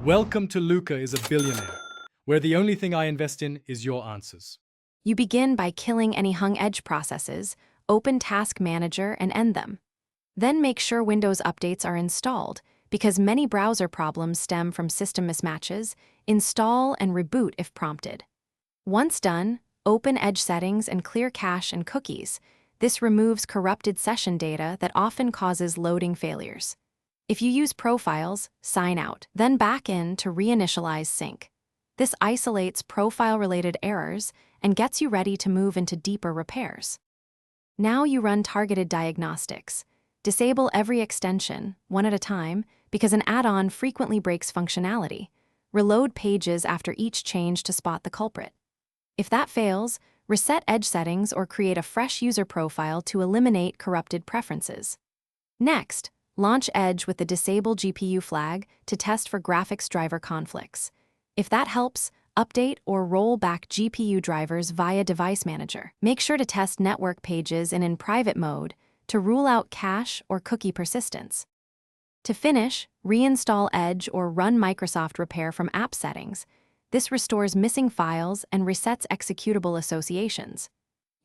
Welcome to Luca is a Billionaire, where the only thing I invest in is your answers. You begin by killing any hung edge processes, open Task Manager, and end them. Then make sure Windows updates are installed, because many browser problems stem from system mismatches. Install and reboot if prompted. Once done, open Edge settings and clear cache and cookies. This removes corrupted session data that often causes loading failures. If you use profiles, sign out, then back in to reinitialize sync. This isolates profile-related errors and gets you ready to move into deeper repairs. Now you run targeted diagnostics. Disable every extension, one at a time, because an add-on frequently breaks functionality. Reload pages after each change to spot the culprit. If that fails, reset Edge settings or create a fresh user profile to eliminate corrupted preferences. Next, launch Edge with the Disable GPU flag to test for graphics driver conflicts. If that helps, update or roll back GPU drivers via Device Manager. Make sure to test network pages in private mode to rule out cache or cookie persistence. To finish, reinstall Edge or run Microsoft Repair from App Settings. This restores missing files and resets executable associations.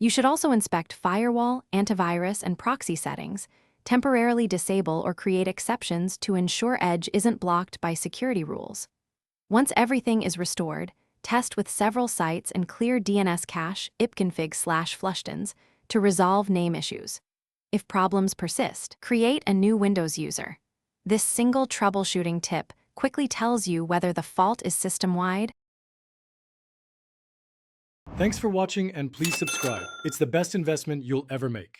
You should also inspect firewall, antivirus, and proxy settings, temporarily disable or create exceptions to ensure Edge isn't blocked by security rules. Once everything is restored, test with several sites and clear DNS cache ipconfig/flushtons to resolve name issues. If problems persist, create a new Windows user. This single troubleshooting tip quickly tells you whether the fault is system-wide. Thanks for watching and please subscribe. It's the best investment you'll ever make.